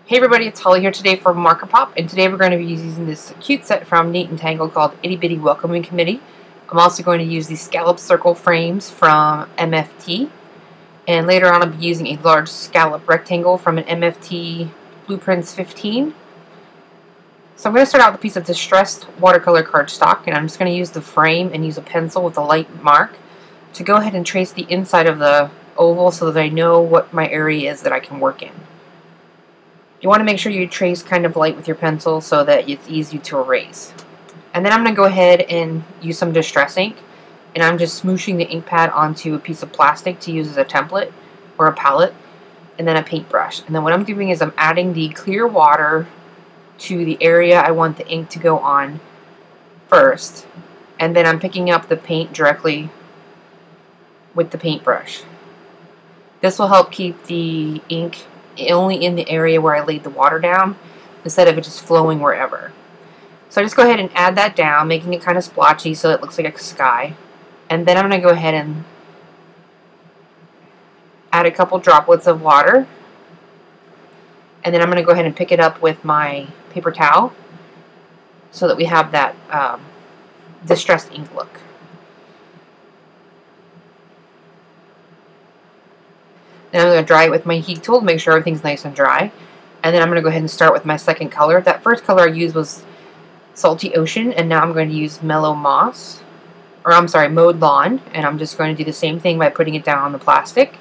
Hey everybody, it's Holly here today for Marker Pop, and today we're going to be using this cute set from Neat Tangled called Itty Bitty Welcoming Committee. I'm also going to use these scallop circle frames from MFT, and later on I'll be using a large scallop rectangle from an MFT Blueprints 15. So I'm going to start out with a piece of distressed watercolor cardstock, and I'm just going to use the frame and use a pencil with a light mark to go ahead and trace the inside of the oval so that I know what my area is that I can work in. You want to make sure you trace kind of light with your pencil so that it's easy to erase. And then I'm going to go ahead and use some distress ink, and I'm just smooshing the ink pad onto a piece of plastic to use as a template or a palette, and then a paintbrush. And then what I'm doing is I'm adding the clear water to the area I want the ink to go on first, and then I'm picking up the paint directly with the paintbrush. This will help keep the ink only in the area where I laid the water down instead of it just flowing wherever. So I just go ahead and add that down, making it kind of splotchy so it looks like a sky. And then I'm going to go ahead and add a couple droplets of water. And then I'm going to go ahead and pick it up with my paper towel so that we have that distressed ink look. Then I'm going to dry it with my heat tool to make sure everything's nice and dry. And then I'm going to go ahead and start with my second color. That first color I used was Salty Ocean, and now I'm going to use Mellow Moss, or I'm sorry, Mowed Lawn, and I'm just going to do the same thing by putting it down on the plastic.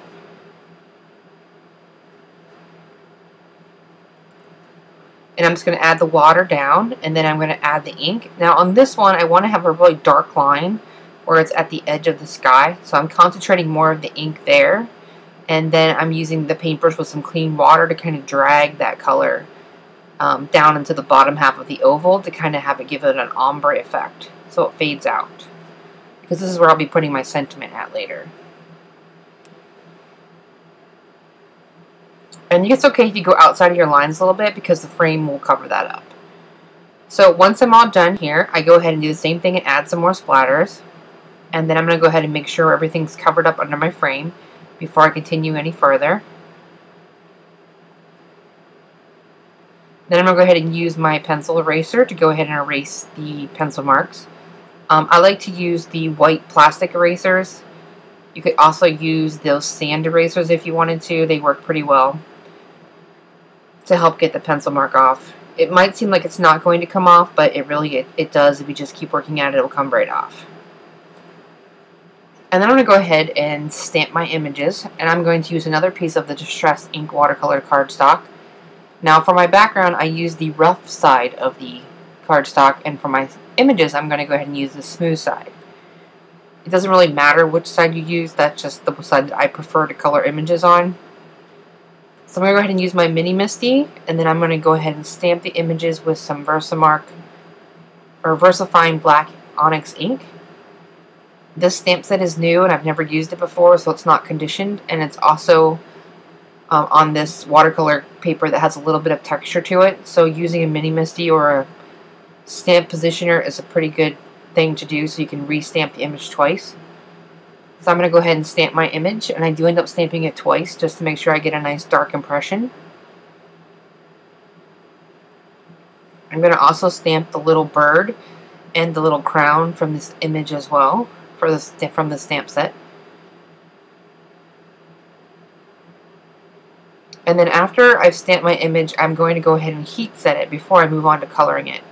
And I'm just going to add the water down, and then I'm going to add the ink. Now on this one, I want to have a really dark line where it's at the edge of the sky, so I'm concentrating more of the ink there. And then I'm using the paintbrush with some clean water to kind of drag that color down into the bottom half of the oval to kind of have it give it an ombre effect so it fades out. Because this is where I'll be putting my sentiment at later. And it's okay if you go outside of your lines a little bit because the frame will cover that up. So once I'm all done here, I go ahead and do the same thing and add some more splatters. And then I'm going to go ahead and make sure everything's covered up under my frame before I continue any further. Then I'm going to go ahead and use my pencil eraser to go ahead and erase the pencil marks. I like to use the white plastic erasers. You could also use those sand erasers if you wanted to. They work pretty well to help get the pencil mark off. It might seem like it's not going to come off, but it does. If you just keep working at it, it will come right off. And then I'm going to go ahead and stamp my images, and I'm going to use another piece of the Distress Ink watercolor cardstock. Now for my background, I use the rough side of the cardstock, and for my images, I'm going to go ahead and use the smooth side. It doesn't really matter which side you use, that's just the side that I prefer to color images on. So I'm going to go ahead and use my Mini Misty, and then I'm going to go ahead and stamp the images with some Versamark or VersaFine Black Onyx ink. This stamp set is new and I've never used it before, so it's not conditioned, and it's also on this watercolor paper that has a little bit of texture to it, so using a Mini Misty or a stamp positioner is a pretty good thing to do so you can re-stamp the image twice. So I'm going to go ahead and stamp my image, and I do end up stamping it twice just to make sure I get a nice dark impression. I'm going to also stamp the little bird and the little crown from this image as well. From the stamp set. And then after I've stamped my image, I'm going to go ahead and heat set it before I move on to coloring it.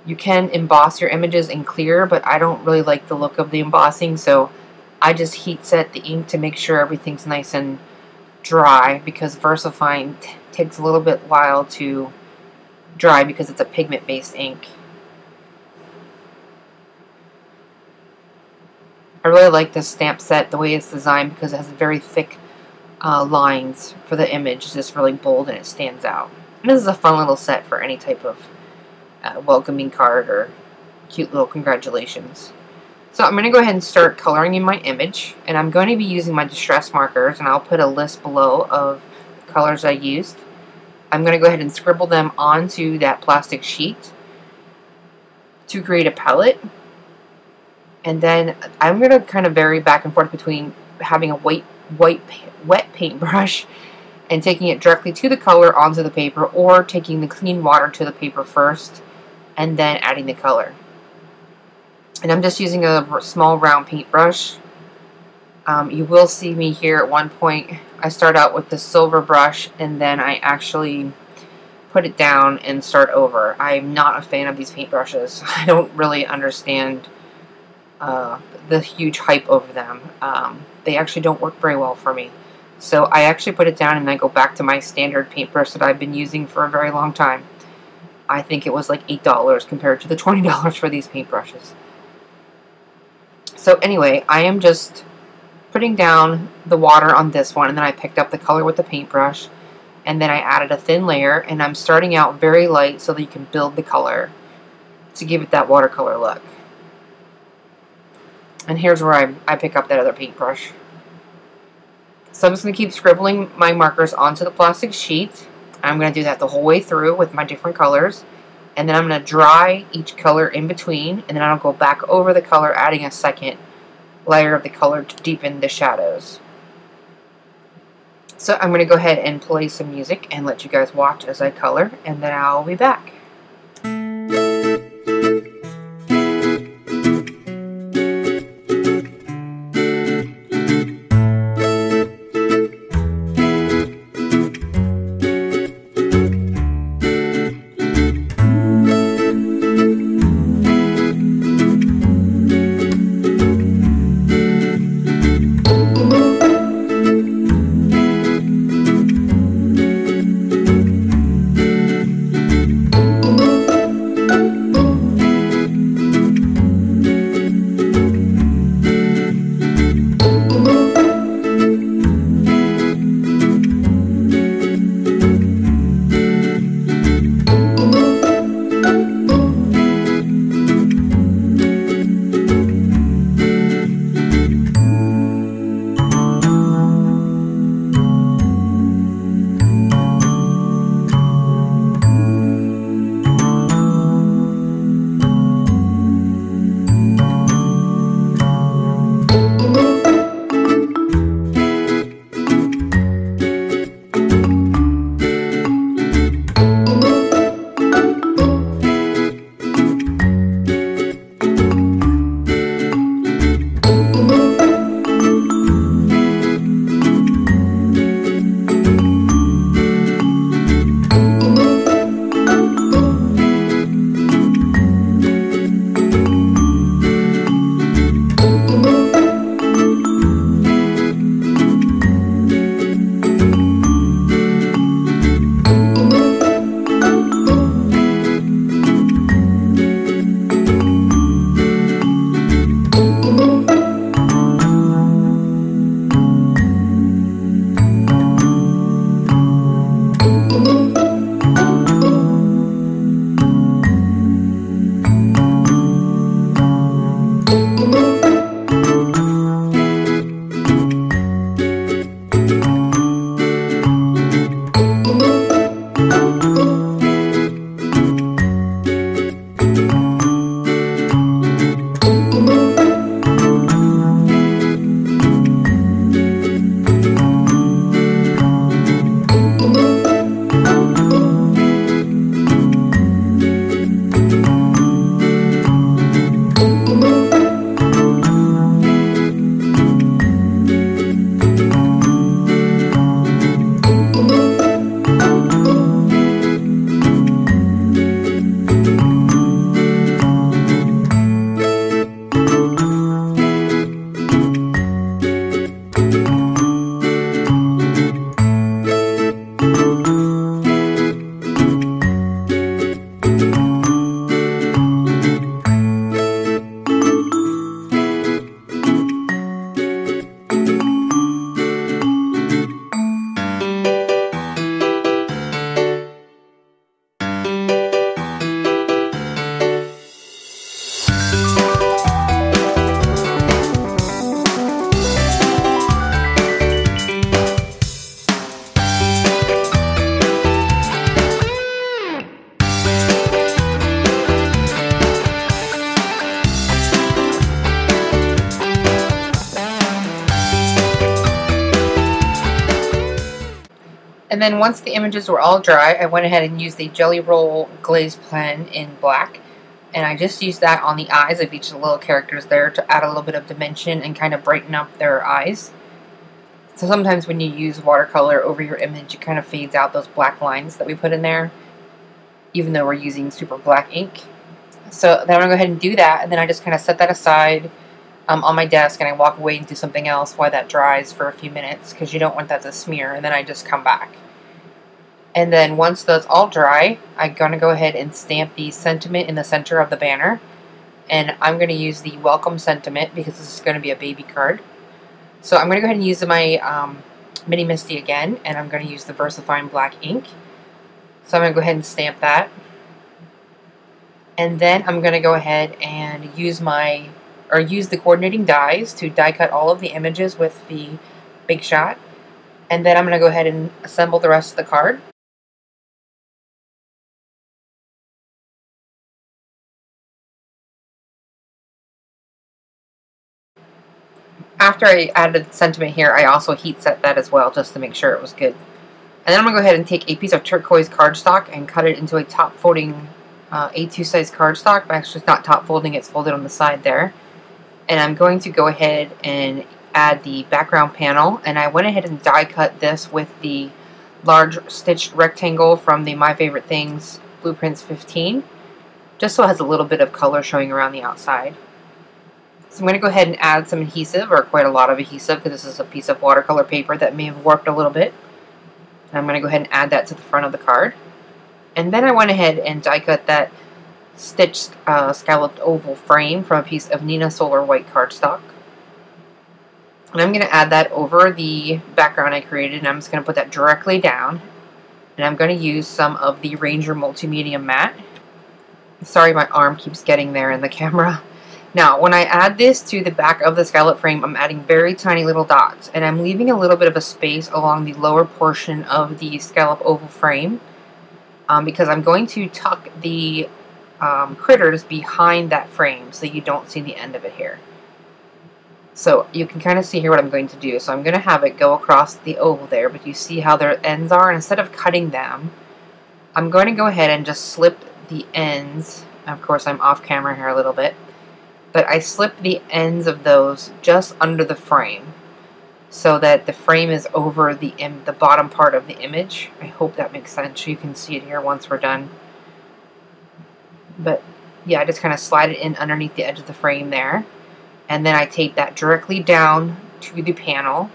You can emboss your images in clear, but I don't really like the look of the embossing, so I just heat set the ink to make sure everything's nice and dry, because VersaFine takes a little bit while to dry because it's a pigment-based ink. I really like this stamp set, the way it's designed, because it has very thick lines for the image. It's just really bold and it stands out. And this is a fun little set for any type of welcoming card or cute little congratulations. So I'm going to go ahead and start coloring in my image, and I'm going to be using my distress markers, and I'll put a list below of the colors I used. I'm going to go ahead and scribble them onto that plastic sheet to create a palette. And then I'm going to kind of vary back and forth between having a wet paintbrush and taking it directly to the color onto the paper, or taking the clean water to the paper first and then adding the color. And I'm just using a small round paintbrush. You will see me here at one point, I start out with the silver brush and then I actually put it down and start over. I'm not a fan of these paintbrushes. I don't really understand the huge hype over them. They actually don't work very well for me. So I actually put it down and I go back to my standard paintbrush that I've been using for a very long time. I think it was like $8 compared to the $20 for these paintbrushes. So anyway, I am just putting down the water on this one, and then I picked up the color with the paintbrush, and then I added a thin layer, and I'm starting out very light so that you can build the color to give it that watercolor look. And here's where I pick up that other paintbrush. So I'm just going to keep scribbling my markers onto the plastic sheet. I'm going to do that the whole way through with my different colors. And then I'm going to dry each color in between, and then I'll go back over the color, adding a second layer of the color to deepen the shadows. So I'm going to go ahead and play some music and let you guys watch as I color, and then I'll be back. And then once the images were all dry, I went ahead and used the Jelly Roll Glaze Pen in black. And I just used that on the eyes of each of the little characters there to add a little bit of dimension and kind of brighten up their eyes. So sometimes when you use watercolor over your image, it kind of fades out those black lines that we put in there, even though we're using super black ink. So then I'm going to go ahead and do that, and then I just kind of set that aside on my desk, and I walk away and do something else while that dries for a few minutes, because you don't want that to smear, and then I just come back. And then once those all dry, I'm going to go ahead and stamp the sentiment in the center of the banner, and I'm going to use the welcome sentiment because this is going to be a baby card. So I'm going to go ahead and use my Mini Misty again, and I'm going to use the VersaFine black ink. So I'm going to go ahead and stamp that. And then I'm going to go ahead and use the coordinating dies to die cut all of the images with the Big Shot. And then I'm going to go ahead and assemble the rest of the card. After I added the sentiment here, I also heat set that as well, just to make sure it was good. And then I'm going to go ahead and take a piece of turquoise cardstock and cut it into a top folding A2 size cardstock, but actually it's not top folding, it's folded on the side there. And I'm going to go ahead and add the background panel, and I went ahead and die cut this with the large stitched rectangle from the My Favorite Things Blueprints 15, just so it has a little bit of color showing around the outside. So I'm going to go ahead and add some adhesive, or quite a lot of adhesive, because this is a piece of watercolor paper that may have warped a little bit. And I'm going to go ahead and add that to the front of the card. And then I went ahead and die cut that stitched scalloped oval frame from a piece of Nina Solar white cardstock. And I'm going to add that over the background I created, and I'm just going to put that directly down. And I'm going to use some of the Ranger Multimedia Matte. Sorry, my arm keeps getting there in the camera. Now, when I add this to the back of the scallop frame, I'm adding very tiny little dots, and I'm leaving a little bit of a space along the lower portion of the scallop oval frame, because I'm going to tuck the critters behind that frame so you don't see the end of it here. So you can kind of see here what I'm going to do. So I'm going to have it go across the oval there, but you see how their ends are, and instead of cutting them, I'm going to go ahead and just slip the ends. Of course, I'm off camera here a little bit, but I slip the ends of those just under the frame so that the frame is over the bottom part of the image. I hope that makes sense. You can see it here once we're done. But yeah, I just kind of slide it in underneath the edge of the frame there, and then I tape that directly down to the panel.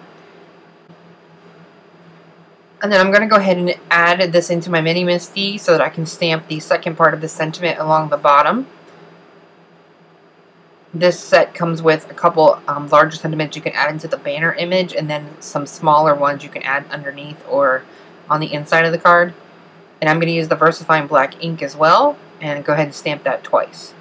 And then I'm going to go ahead and add this into my Mini Misty so that I can stamp the second part of the sentiment along the bottom. This set comes with a couple larger sentiments you can add into the banner image, and then some smaller ones you can add underneath or on the inside of the card. And I'm going to use the VersaFine black ink as well, and go ahead and stamp that twice.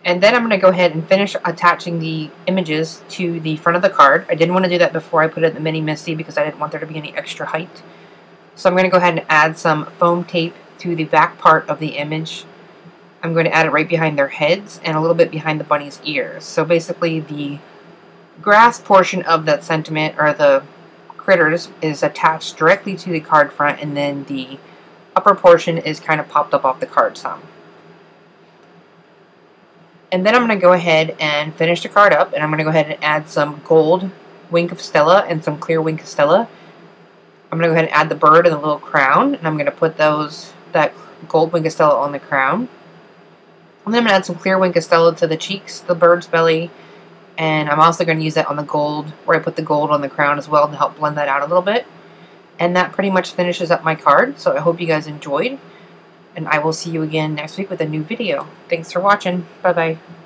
And then I'm going to go ahead and finish attaching the images to the front of the card. I didn't want to do that before I put it in the Mini Misty because I didn't want there to be any extra height. So I'm going to go ahead and add some foam tape to the back part of the image. I'm going to add it right behind their heads and a little bit behind the bunny's ears. So basically the grass portion of that sentiment, or the critters, is attached directly to the card front, and then the upper portion is kind of popped up off the card some. And then I'm going to go ahead and finish the card up, and I'm going to go ahead and add some gold Wink of Stella and some clear Wink of Stella. I'm going to go ahead and add the bird and the little crown, and I'm going to put that gold Wink of Stella on the crown. And then I'm going to add some clear Wink of Stella to the cheeks, the bird's belly, and I'm also going to use that on the gold, where I put the gold on the crown as well to help blend that out a little bit. And that pretty much finishes up my card, so I hope you guys enjoyed. And I will see you again next week with a new video. Thanks for watching. Bye-bye.